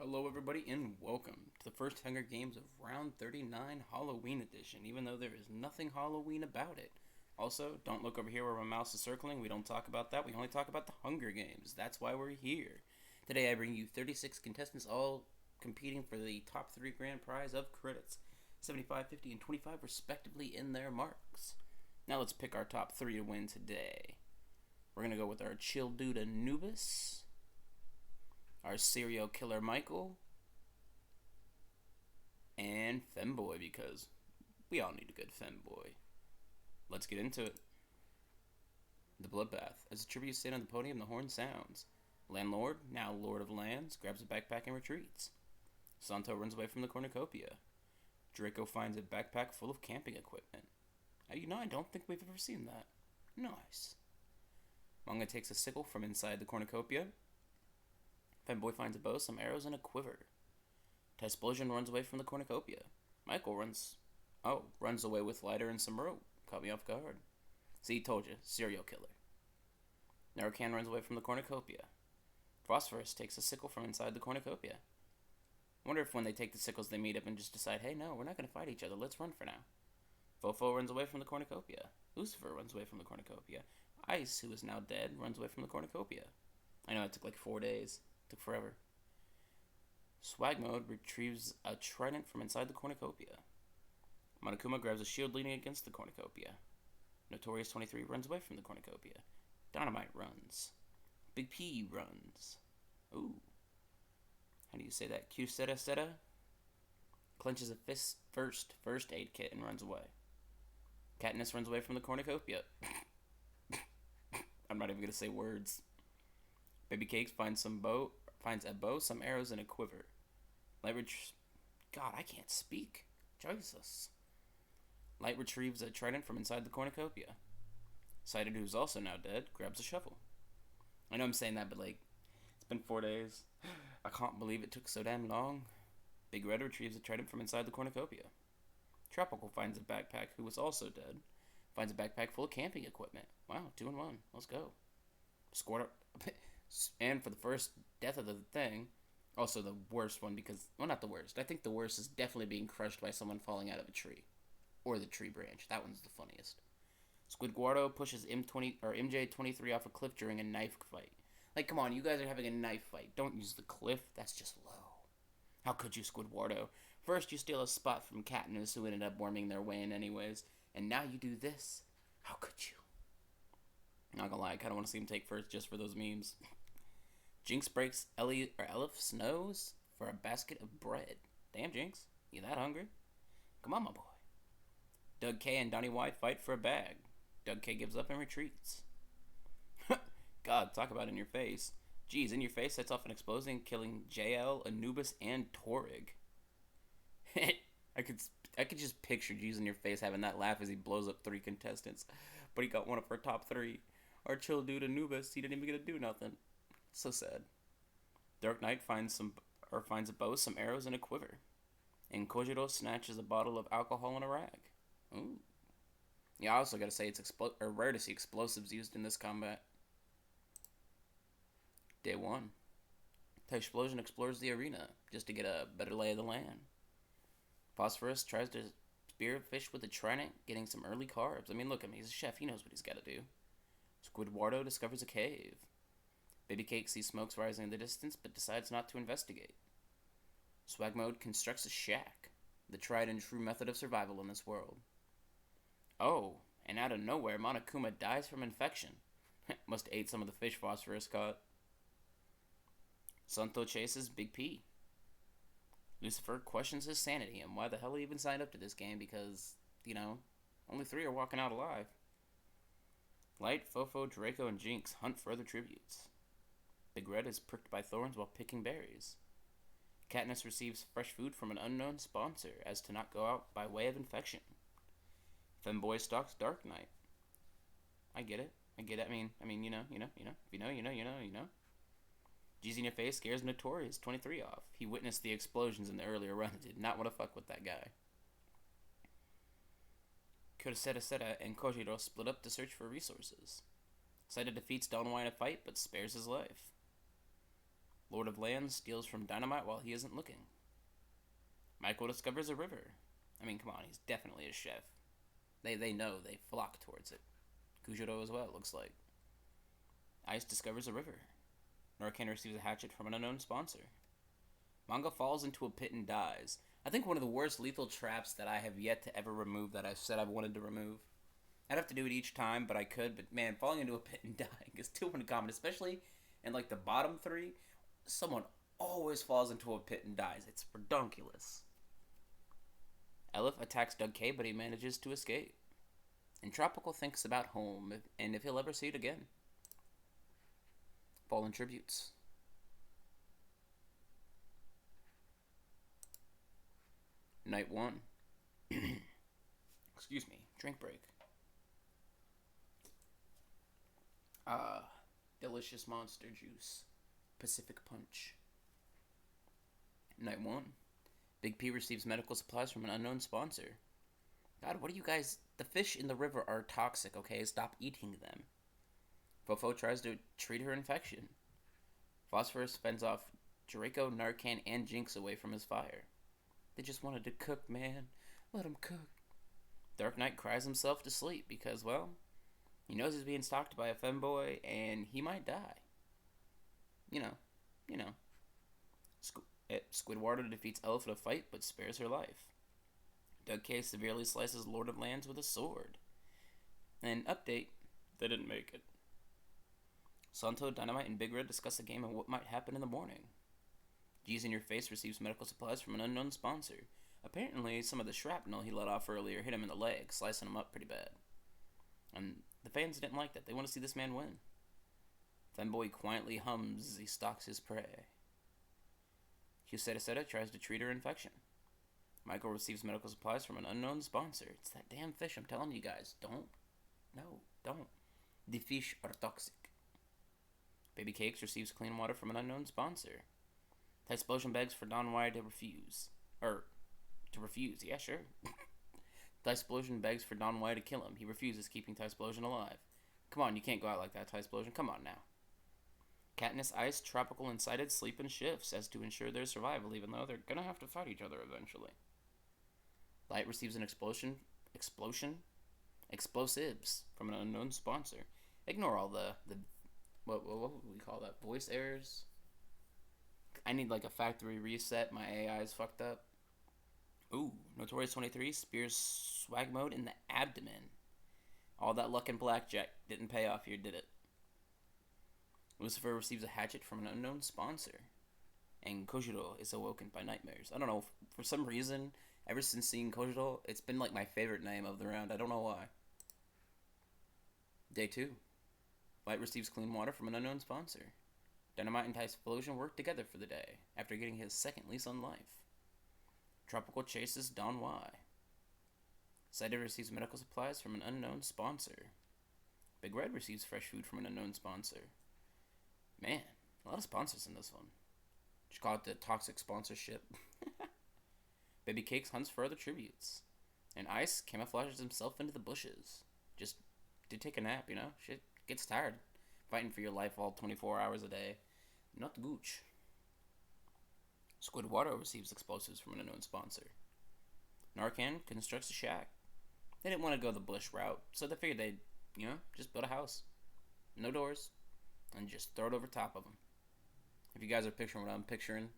Hello, everybody, and welcome to the first Hunger Games of Round 39 Halloween Edition, even though there is nothing Halloween about it. Also, don't look over here where my mouse is circling. We don't talk about that. We only talk about the Hunger Games. That's why we're here. Today, I bring you 36 contestants, all competing for the top 3 grand prize of credits 75, 50, and 25, respectively, in their marks. Now, let's pick our top 3 to win today. We're going to go with our chill dude Anubis, our serial killer Michael, and Femboy, because we all need a good Femboy. Let's get into it. The Bloodbath. As a tribute stand on the podium, the horn sounds. Landlord, now Lord of Lands, grabs a backpack and retreats. Santo runs away from the cornucopia. Draco finds a backpack full of camping equipment. I don't think we've ever seen that. Nice. Manga takes a sickle from inside the cornucopia. Femboy finds a bow, some arrows, and a quiver. Tysplosion runs away from the cornucopia. Michael runs away with lighter and some rope. Caught me off guard. See, told you, serial killer. Narcan runs away from the cornucopia. Phosphorus takes a sickle from inside the cornucopia. Wonder if when they take the sickles they meet up and just decide, hey, no, we're not going to fight each other, let's run for now. Fofo runs away from the cornucopia. Lucifer runs away from the cornucopia. Ice, who is now dead, runs away from the cornucopia. I know it took like 4 days. Took forever. Swag Mode retrieves a trident from inside the cornucopia. Monokuma grabs a shield leaning against the cornucopia. Notorious 23 runs away from the cornucopia. Dynamite runs. Big P runs. Ooh. How do you say that? Q-Seta Seta? Clenches a first aid kit and runs away. Katniss runs away from the cornucopia. I'm not even going to say words. Baby Cakes finds a bow, some arrows, and a quiver. God, I can't speak. Jesus. Light retrieves a trident from inside the cornucopia. Sighted, who's also now dead, grabs a shovel. I know I'm saying that, but it's been 4 days. I can't believe it took so damn long. Big Red retrieves a trident from inside the cornucopia. Tropical finds a backpack, who was also dead. Finds a backpack full of camping equipment. Wow, 2 in 1. Let's go. And for the first death of the thing, also the worst one because, well, not the worst. I think the worst is definitely being crushed by someone falling out of a tree. Or the tree branch. That one's the funniest. Squidguardo pushes MJ23 off a cliff during a knife fight. Come on, you guys are having a knife fight. Don't use the cliff. That's just low. How could you, Squidguardo? First, you steal a spot from Katniss, who ended up worming their way in anyways. And now you do this. How could you? Not gonna lie, I kinda wanna see him take first just for those memes. Jinx breaks Elif's nose for a basket of bread. Damn, Jinx. You that hungry? Come on, my boy. Doug K and Donnie White fight for a bag. Doug K gives up and retreats. God, talk about in your face. Geez, in your face sets off an explosion, killing JL, Anubis, and Torrig. I could just picture G's in your face having that laugh as he blows up 3 contestants. But he got one of our top 3. Our chill dude Anubis, he didn't even get to do nothing. So sad. Dark Knight finds a bow, some arrows, and a quiver. And Kojiro snatches a bottle of alcohol and a rag. Ooh. Yeah, I also gotta say it's rare to see explosives used in this combat. Day 1. Tysplosion explores the arena just to get a better lay of the land. Phosphorus tries to spearfish with a trident, getting some early carbs. I mean, look at him, he's a chef, he knows what he's gotta do. Squidguardo discovers a cave. Baby Cake sees smokes rising in the distance, but decides not to investigate. Swag Mode constructs a shack, the tried and true method of survival in this world. Oh, and out of nowhere, Monokuma dies from infection. Must have ate some of the fish Phosphorus caught. Santo chases Big P. Lucifer questions his sanity and why the hell he even signed up to this game because, only 3 are walking out alive. Light, Fofo, Draco, and Jinx hunt for other tributes. Big Red is pricked by thorns while picking berries. Katniss receives fresh food from an unknown sponsor as to not go out by way of infection. Femboy stalks Dark Knight. I get it. I mean, you know. If you know, you know. G's in your face scares Notorious 23 off. He witnessed the explosions in the earlier run and did not want to fuck with that guy. Kuroseta and Kojiro split up to search for resources. Saida defeats Don White in a fight, but spares his life. Lord of Lands steals from Dynamite while he isn't looking. Michael discovers a river. I mean, come on, he's definitely a chef. They know, they flock towards it. Kujiro as well, it looks like. Ice discovers a river. Narcan receives a hatchet from an unknown sponsor. Manga falls into a pit and dies. I think one of the worst lethal traps that I have yet to ever remove that I've said I've wanted to remove. I'd have to do it each time, but I could. But man, falling into a pit and dying is too uncommon, especially in like the bottom three. Someone always falls into a pit and dies. It's redonkulous. Elif attacks Doug K, but he manages to escape. And Tropical thinks about home and if he'll ever see it again. Fallen tributes. Night 1. Excuse me. Drink break. Delicious monster juice. Pacific Punch. Night 1. Big P receives medical supplies from an unknown sponsor. God, what are you guys... The fish in the river are toxic, okay? Stop eating them. Fofo tries to treat her infection. Phosphorus fends off Draco, Narcan, and Jinx away from his fire. They just wanted to cook, man. Let them cook. Dark Knight cries himself to sleep because, well, he knows he's being stalked by a femboy and he might die. You know. Squidwater defeats Elif in a fight but spares her life. Doug K severely slices Lord of Lands with a sword. And update, they didn't make it. Santo, Dynamite, and Big Red discuss the game and what might happen in the morning. G's in Your Face receives medical supplies from an unknown sponsor. Apparently, some of the shrapnel he let off earlier hit him in the leg, slicing him up pretty bad. And the fans didn't like that. They want to see this man win. Femboy quietly hums as he stalks his prey. Q-Seta tries to treat her infection. Michael receives medical supplies from an unknown sponsor. It's that damn fish, I'm telling you guys. Don't. The fish are toxic. Baby Cakes receives clean water from an unknown sponsor. Tysplosion begs for Don Wyatt to refuse. Yeah, sure. Tysplosion begs for Don Wyatt to kill him. He refuses, keeping Tysplosion alive. Come on, you can't go out like that, Tysplosion. Come on now. Katniss, Ice, Tropical, and Sighted sleep in shifts as to ensure their survival, even though they're gonna have to fight each other eventually. Light receives an explosives from an unknown sponsor. Ignore all the what would we call that? Voice errors? I need like a factory reset. My AI is fucked up. Ooh, Notorious 23 spears swag mode in the abdomen. All that luck in blackjack didn't pay off here, did it? Lucifer receives a hatchet from an unknown sponsor. And Kojiro is awoken by nightmares. I don't know, for some reason, ever since seeing Kojiro, it's been like my favorite name of the round. I don't know why. Day 2. Light receives clean water from an unknown sponsor. Dynamite and Tysplosion work together for the day, after getting his second lease on life. Tropical chases Don Y. Sighted receives medical supplies from an unknown sponsor. Big Red receives fresh food from an unknown sponsor. Man, a lot of sponsors in this one. Just call it the toxic sponsorship. Baby Cakes hunts for other tributes. And Ice camouflages himself into the bushes. Just to take a nap, you know? Shit gets tired. Fighting for your life all 24 hours a day. Not gooch. Squidwater receives explosives from an unknown sponsor. Narcan constructs a shack. They didn't want to go the bush route, so they figured they'd, just build a house. No doors. And just throw it over top of them. If you guys are picturing what I'm picturing,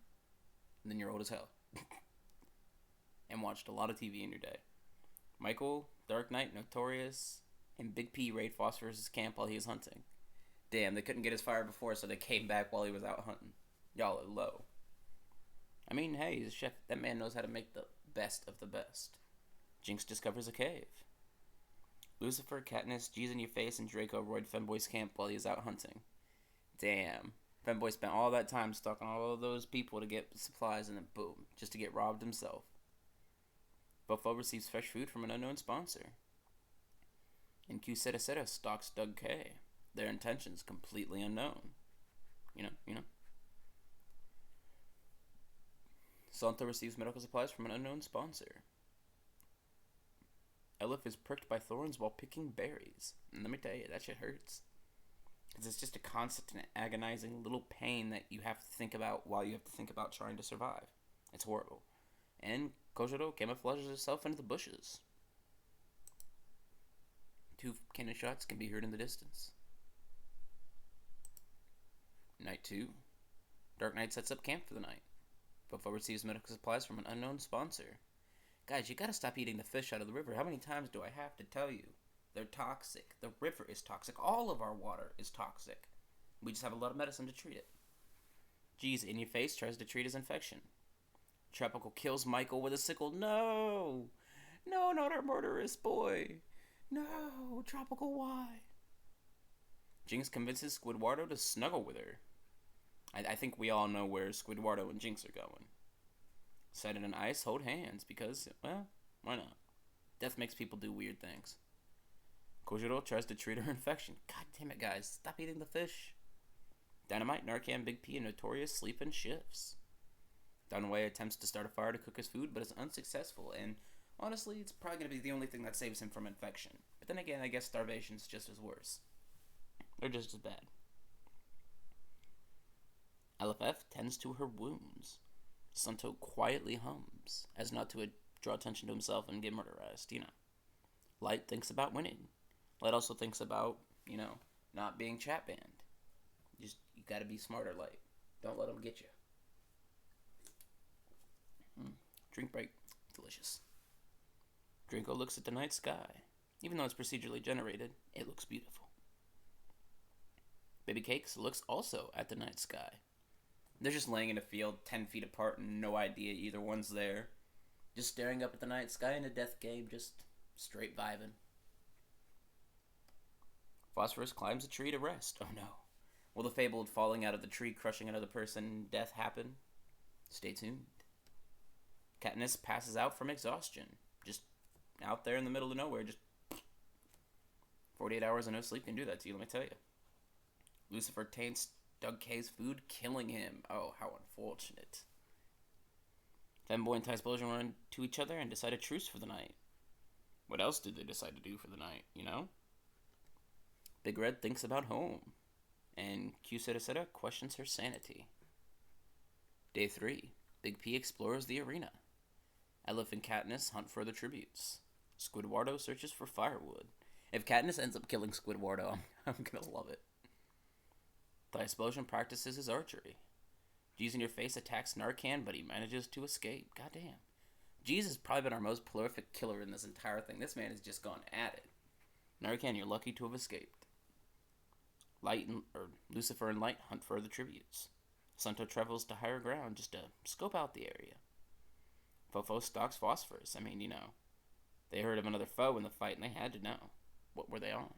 then you're old as hell. And watched a lot of TV in your day. Michael, Dark Knight, Notorious, and Big P raid Phosphorus' camp while he was hunting. Damn, they couldn't get his fire before, so they came back while he was out hunting. Y'all are low. I mean, hey, he's a chef. That man knows how to make the best of the best. Jinx discovers a cave. Lucifer, Katniss, G's in Your Face, and Draco roid Femboy's camp while he was out hunting. Damn. Femboy spent all that time stalking all of those people to get supplies, and then boom, just to get robbed himself. Buffalo receives fresh food from an unknown sponsor. And Q-Seta stalks Doug K. Their intentions completely unknown. You know. Santo receives medical supplies from an unknown sponsor. Elif is pricked by thorns while picking berries. And let me tell you, that shit hurts. Because it's just a constant and agonizing little pain that you have to think about while you have to think about trying to survive. It's horrible. And Kojiro camouflages herself into the bushes. 2 cannon shots can be heard in the distance. Night 2. Dark Knight sets up camp for the night. Fofo receives medical supplies from an unknown sponsor. Guys, you gotta stop eating the fish out of the river. How many times do I have to tell you? They're toxic. The river is toxic. All of our water is toxic. We just have a lot of medicine to treat it. Jeez, In Your Face tries to treat his infection. Tropical kills Michael with a sickle. No! No, not our murderous boy. No, Tropical, why? Jinx convinces Squidwardo to snuggle with her. I think we all know where Squidwardo and Jinx are going. Sidon and Ice hold hands because, well, why not? Death makes people do weird things. Kojiro tries to treat her infection. God damn it, guys. Stop eating the fish. Dynamite, Narcan, Big P, and Notorious sleep in shifts. Dunaway attempts to start a fire to cook his food, but is unsuccessful, and honestly, it's probably going to be the only thing that saves him from infection. But then again, I guess starvation's just as worse. They're just as bad. LFF tends to her wounds. Santo quietly hums, as not to draw attention to himself and get murderized, Light thinks about winning. Light also thinks about, not being chat banned. You gotta be smarter, Light. Don't let them get you. Drink break. Delicious. Drinko looks at the night sky. Even though it's procedurally generated, it looks beautiful. Baby Cakes looks also at the night sky. They're just laying in a field 10 feet apart and no idea either one's there. Just staring up at the night sky in a death game, just straight vibing. Phosphorus climbs a tree to rest. Oh no. Will the fabled falling out of the tree crushing another person death happen? Stay tuned. Katniss passes out from exhaustion. Just out there in the middle of nowhere, just 48 hours of no sleep can do that to you, let me tell you. Lucifer taints Doug K's food, killing him. Oh, how unfortunate. Femboy and Tysplosion run to each other and decide a truce for the night. What else did they decide to do for the night, Big Red thinks about home. And Kyuserasera questions her sanity. Day 3. Big P explores the arena. Elif and Katniss hunt further tributes. Squidwardo searches for firewood. If Katniss ends up killing Squidwardo, I'm gonna love it. The Explosion practices his archery. Jeez In Your Face attacks Narcan, but he manages to escape. Goddamn. Jeez has probably been our most prolific killer in this entire thing. This man has just gone at it. Narcan, you're lucky to have escaped. Lucifer and Light hunt further tributes. Santo travels to higher ground just to scope out the area. Fofo stalks Phosphorus. They heard of another foe in the fight and they had to know. What were they on?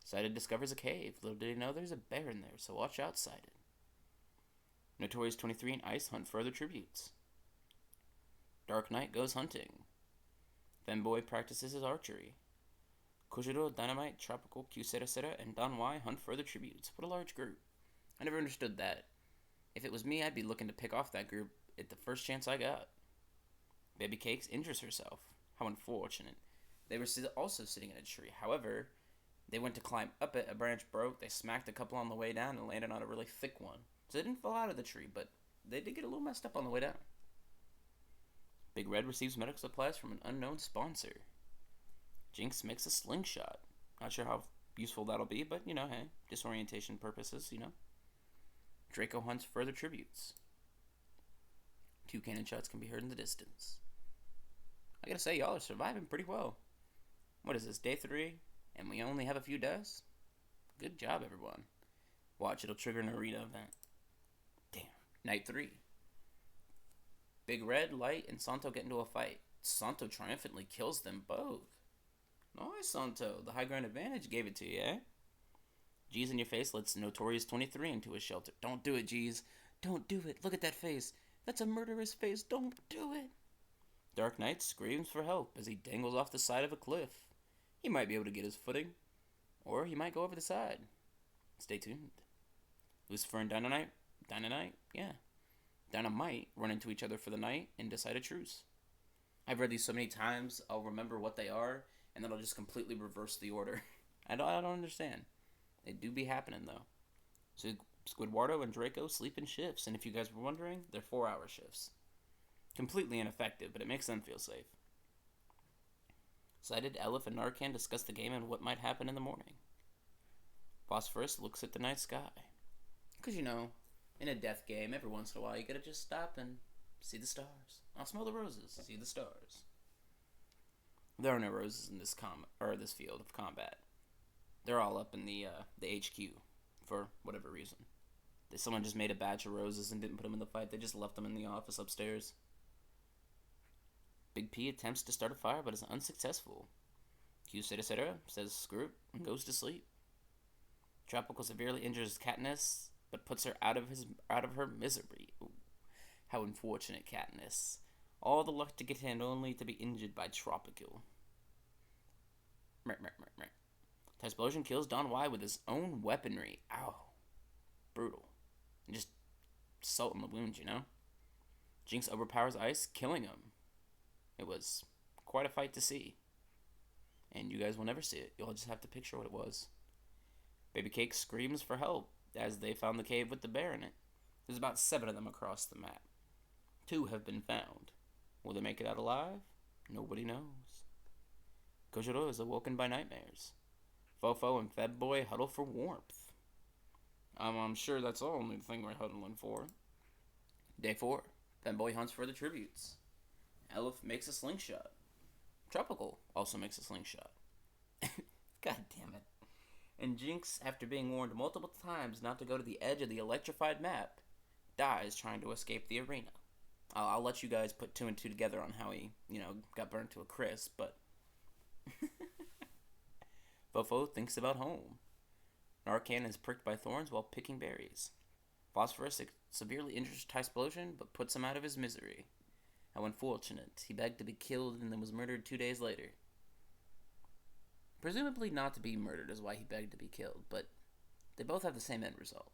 Sidon discovers a cave. Little did he know there's a bear in there, so watch out, Sidon. Notorious 23 and Ice hunt further tributes. Dark Knight goes hunting. Femboy practices his archery. Kojiro, Dynamite, Tropical, Kyuserasera, and Danwai hunt further tributes. What a large group. I never understood that. If it was me, I'd be looking to pick off that group at the first chance I got. Baby Cakes injures herself. How unfortunate. They were also sitting in a tree. However, they went to climb up it, a branch broke, they smacked a couple on the way down and landed on a really thick one. So they didn't fall out of the tree, but they did get a little messed up on the way down. Big Red receives medical supplies from an unknown sponsor. Jinx makes a slingshot. Not sure how useful that'll be, but, hey, disorientation purposes, Draco hunts further tributes. 2 cannon shots can be heard in the distance. I gotta say, y'all are surviving pretty well. What is this, day 3? And we only have a few deaths? Good job, everyone. Watch, it'll trigger an arena event. Damn. Night 3. Big Red, Light, and Santo get into a fight. Santo triumphantly kills them both. Nice, Santo. The high ground advantage gave it to you, eh? Jeez In Your Face lets Notorious 23 into his shelter. Don't do it, Jeez. Don't do it. Look at that face. That's a murderous face. Don't do it. Dark Knight screams for help as he dangles off the side of a cliff. He might be able to get his footing, or he might go over the side. Stay tuned. Lucifer and Dynamite run into each other for the night and decide a truce. I've read these so many times, I'll remember what they are, and then I'll just completely reverse the order. I don't understand. They do be happening, though. So Squidwardo and Draco sleep in shifts, and if you guys were wondering, they're 4-hour shifts. Completely ineffective, but it makes them feel safe. Sighted, Elif, and Narcan discuss the game and what might happen in the morning. Phosphorus looks at the night sky. Because, in a death game, every once in a while, you gotta just stop and see the stars. I'll smell the roses, see the stars. There are no roses in this this field of combat. They're all up in the HQ for whatever reason. Someone just made a batch of roses and didn't put them in the fight. They just left them in the office upstairs. Big P attempts to start a fire but is unsuccessful. Q etc. says screw it and goes to sleep. Tropical severely injures Katniss but puts her out of her misery. Ooh, how unfortunate, Katniss. All the luck to get in only to be injured by Tropical. Explosion kills Don Y with his own weaponry. Ow. Brutal. And just salt in the wound, Jinx overpowers Ice, killing him. It was quite a fight to see. And you guys will never see it. You'll just have to picture what it was. Baby Cake screams for help as they found the cave with the bear in it. There's about 7 of them across the map. 2 have been found. Will they make it out alive? Nobody knows. Kojiro is awoken by nightmares. Fofo and Febboy huddle for warmth. I'm sure that's the only thing we're huddling for. Day 4. Femboy hunts for the tributes. Elif makes a slingshot. Tropical also makes a slingshot. God damn it. And Jinx, after being warned multiple times not to go to the edge of the electrified map, dies trying to escape the arena. I'll let you guys put 2 and 2 together on how he, got burnt to a crisp, but... Fofo thinks about home. Narcan is pricked by thorns while picking berries. Phosphorus severely injures Tysplosion, but puts him out of his misery. How unfortunate. He begged to be killed and then was murdered 2 days later. Presumably not to be murdered is why he begged to be killed, but they both have the same end result.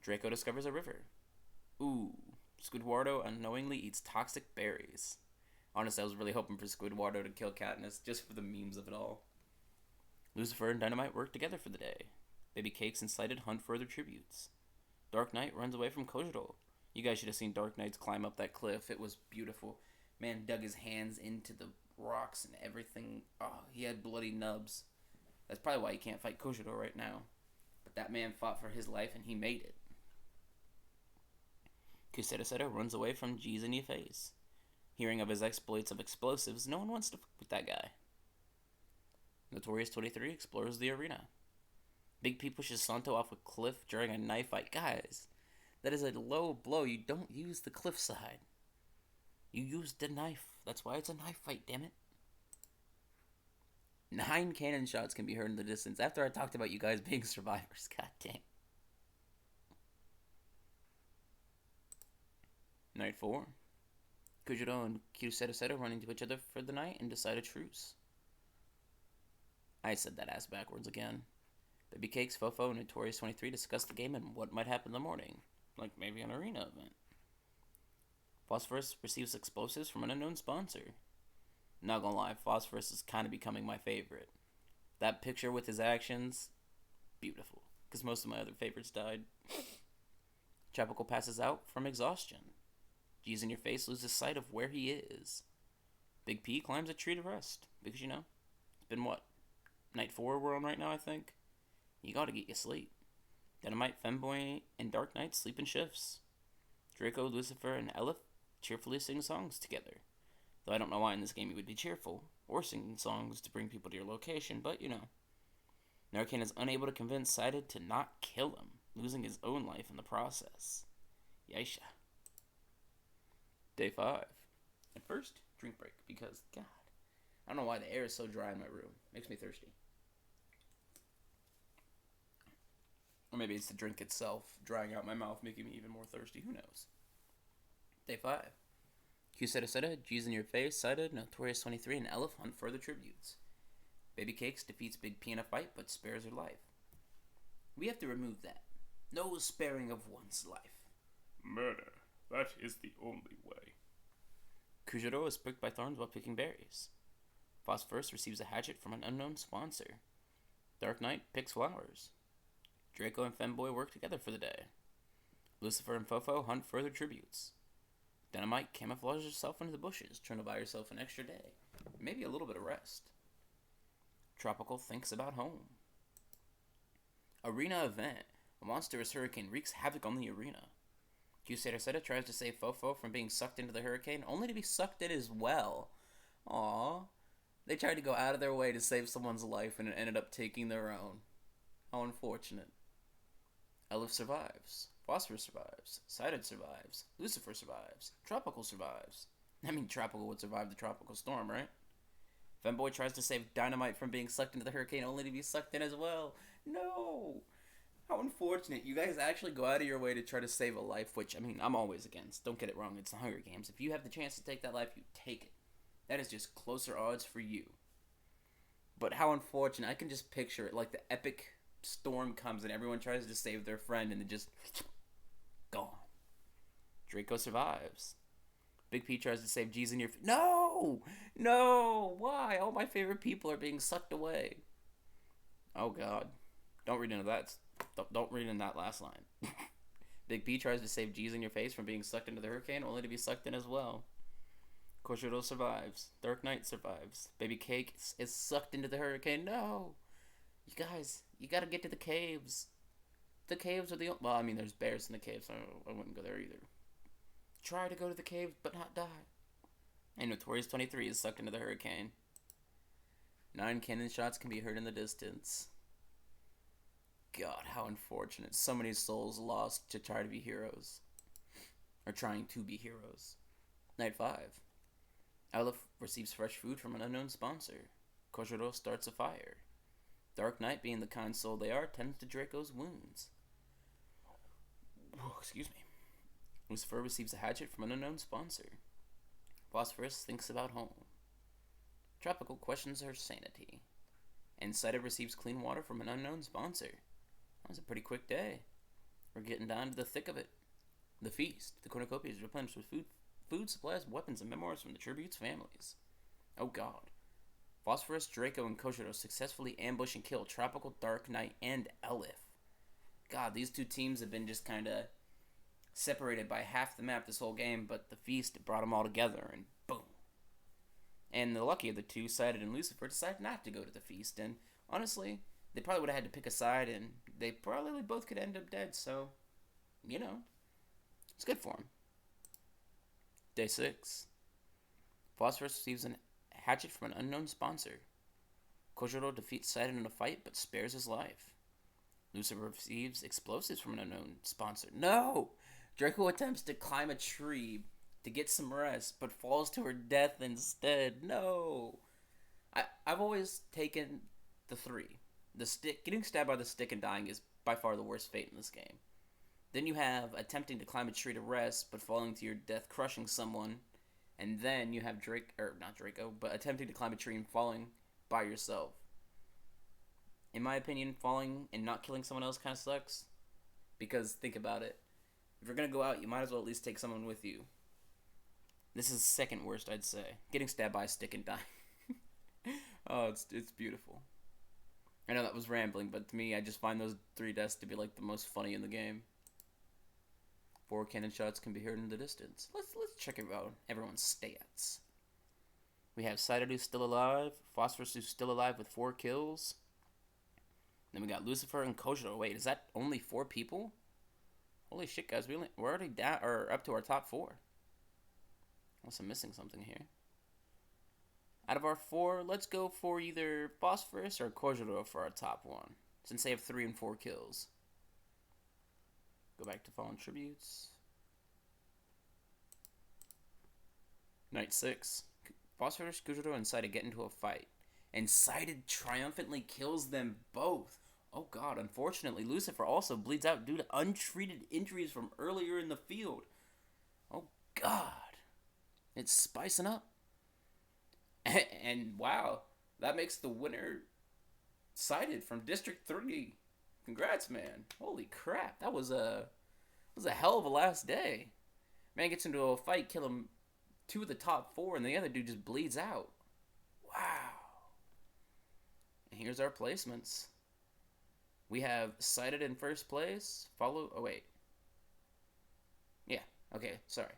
Draco discovers a river. Ooh, Squidwardo unknowingly eats toxic berries. Honestly, I was really hoping for Squidwardo to kill Katniss just for the memes of it all. Lucifer and Dynamite work together for the day. Baby Cakes and Sighted hunt further tributes. Dark Knight runs away from Kojiro. You guys should have seen Dark Knight's climb up that cliff. It was beautiful. Man dug his hands into the rocks and everything. Oh, he had bloody nubs. That's probably why he can't fight Kojiro right now. But that man fought for his life and he made it. Kuseta runs away from G's in your face. Hearing of his exploits of explosives, no one wants to fuck with that guy. Notorious 23 explores the arena. Big P pushes Santo off a cliff during a knife fight. Guys, that is a low blow. You don't use the cliff side. You use the knife. That's why it's a knife fight, damn it. 9 cannon shots can be heard in the distance after I talked about you guys being survivors. God damn. Night 4. Kujiro and Kiryu run into each other for the night and decide a truce. I said that ass backwards again. Baby Cakes, Fofo, and Notorious 23 discuss the game and what might happen in the morning. Like maybe an arena event. Phosphorus receives explosives from an unknown sponsor. Not gonna lie, Phosphorus is kind of becoming my favorite. That picture with his actions, beautiful. Because most of my other favorites died. Tropical passes out from exhaustion. G's in your face loses sight of where he is. Big P climbs a tree to rest. Because, it's been what? Night 4 we're on right now, I think? You gotta get your sleep. Dynamite, Femboy, and Dark Knight sleep in shifts. Draco, Lucifer, and Elif cheerfully sing songs together. Though I don't know why in this game you would be cheerful, or singing songs to bring people to your location, but Narcan is unable to convince Sighted to not kill him, losing his own life in the process. Yasha. Day 5. At first, drink break, because, God, I don't know why the air is so dry in my room. Makes me thirsty. Or maybe it's the drink itself, drying out my mouth, making me even more thirsty. Who knows? Day 5. Kuseta, G's in your face, Sighted, Notorious 23, and Elif hunt further tributes. Baby Cakes defeats Big P in a fight, but spares her life. We have to remove that. No sparing of one's life. Murder. That is the only way. Kujiro is pricked by thorns while picking berries. Phosphorus receives a hatchet from an unknown sponsor. Dark Knight picks flowers. Draco and Femboy work together for the day. Lucifer and Fofo hunt further tributes. Dynamite camouflages herself into the bushes, trying to buy herself an extra day. Maybe a little bit of rest. Tropical thinks about home. Arena event. A monstrous hurricane wreaks havoc on the arena. Crusader Seta tries to save Fofo from being sucked into the hurricane, only to be sucked in as well. Aww. They tried to go out of their way to save someone's life and it ended up taking their own. How unfortunate. Elif survives. Phosphorus survives. Sided survives. Lucifer survives. Tropical survives. I mean, Tropical would survive the tropical storm, right? Femboy tries to save Dynamite from being sucked into the hurricane only to be sucked in as well. No! How unfortunate. You guys actually go out of your way to try to save a life, which, I mean, I'm always against. Don't get it wrong. It's the Hunger Games. If you have the chance to take that life, you take it. That is just closer odds for you. But how unfortunate. I can just picture it. Like the epic storm comes and everyone tries to save their friend and it just... gone. Draco survives. Big P tries to save G's in your... No! No! Why? All my favorite people are being sucked away. Oh, God. Don't read into that. Don't read in that last line. Big P tries to save G's in your face from being sucked into the hurricane, only to be sucked in as well. Koshiro survives. Dark Knight survives. Baby Cake is sucked into the hurricane. No! You guys, you gotta get to the caves. The caves are the... Well, I mean, there's bears in the caves, so I wouldn't go there either. Try to go to the caves, but not die. And Notorious 23 is sucked into the hurricane. 9 cannon shots can be heard in the distance. God, how unfortunate. So many souls lost to try to be heroes. Or trying to be heroes. Night 5. Aleph receives fresh food from an unknown sponsor. Kojiro starts a fire. Dark Knight, being the kind soul they are, tends to Draco's wounds. Whoa, excuse me. Lucifer receives a hatchet from an unknown sponsor. Phosphorus thinks about home. Tropical questions her sanity. And Sided receives clean water from an unknown sponsor. That was a pretty quick day. We're getting down to the thick of it. The feast. The cornucopia is replenished with food, supplies, weapons, and memoirs from the tribute's families. Oh God. Phosphorus, Draco, and Kojiro successfully ambush and kill Tropical, Dark Knight, and Elif. God, these two teams have been just kind of separated by half the map this whole game, but the feast brought them all together, and boom. And the lucky of the two, Sided and Lucifer, decided not to go to the feast, and honestly, they probably would have had to pick a side, and they probably both could end up dead, so, you know, it's good for them. Day 6. Phosphorus receives a hatchet from an unknown sponsor. Kojiro defeats Sided in a fight, but spares his life. Lucifer receives explosives from an unknown sponsor. No! Draco attempts to climb a tree to get some rest, but falls to her death instead. No! I've always taken the 3. The stick, getting stabbed by the stick and dying is by far the worst fate in this game. Then you have attempting to climb a tree to rest, but falling to your death, crushing someone. And then you have not Draco, but attempting to climb a tree and falling by yourself. In my opinion, falling and not killing someone else kind of sucks. Because, think about it. If you're going to go out, you might as well at least take someone with you. This is second worst, I'd say. Getting stabbed by a stick and dying. Oh, it's beautiful. I know that was rambling, but to me, I just find those 3 deaths to be like the most funny in the game. 4 cannon shots can be heard in the distance. Let's check out everyone's stats. We have Sided who's still alive. Phosphorus who's still alive with 4 kills. Then we got Lucifer and Kojiro. Wait, is that only 4 people? Holy shit, guys! We're already down or up to our top 4. Unless I'm missing something here. Out of our 4, let's go for either Phosphorus or Kojiro for our top 1, since they have 3 and 4 kills. Go back to Fallen Tributes. Night 6. Phosphorus, Kojiro, and Sided get into a fight. And Sided triumphantly kills them both. Oh God, unfortunately, Lucifer also bleeds out due to untreated injuries from earlier in the field. Oh God. It's spicing up. And wow, that makes the winner Sided from District 3. Congrats, man. Holy crap, that was a hell of a last day. Man gets into a fight, kill him 2 of the top 4, and the other dude just bleeds out. Wow. And here's our placements. We have Sighted in first place. Oh, wait. Yeah, okay, sorry.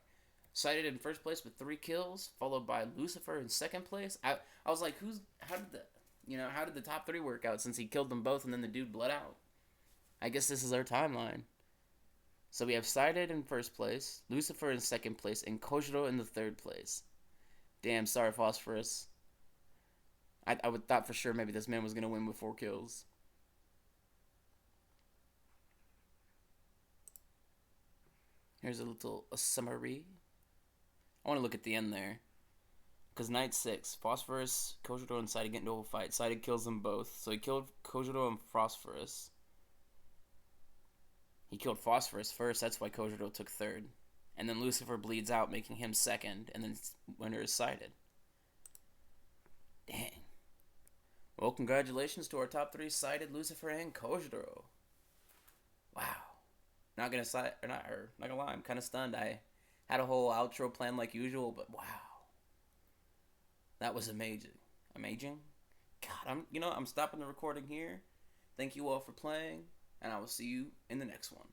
Sighted in first place with 3 kills, followed by Lucifer in second place. I was like, how did the top 3 work out since he killed them both and then the dude bled out? I guess this is our timeline. So we have Sighted in first place, Lucifer in second place, and Kojiro in the third place. Damn, sorry, Phosphorus. I would thought for sure maybe this man was gonna win with 4 kills. Here's a summary. I want to look at the end there. Because night 6, Phosphorus, Kojiro, and Sighted get into a fight. Sighted kills them both. So he killed Kojiro and Phosphorus. He killed Phosphorus first, that's why Kojiro took third. And then Lucifer bleeds out, making him second, and then winner is Sighted. Dang. Well, congratulations to our top 3, Sighted, Lucifer, and Kojiro. Wow. Not gonna lie, I'm kind of stunned. I had a whole outro plan like usual, but wow. That was amazing. Amazing? God, I'm stopping the recording here. Thank you all for playing, and I will see you in the next one.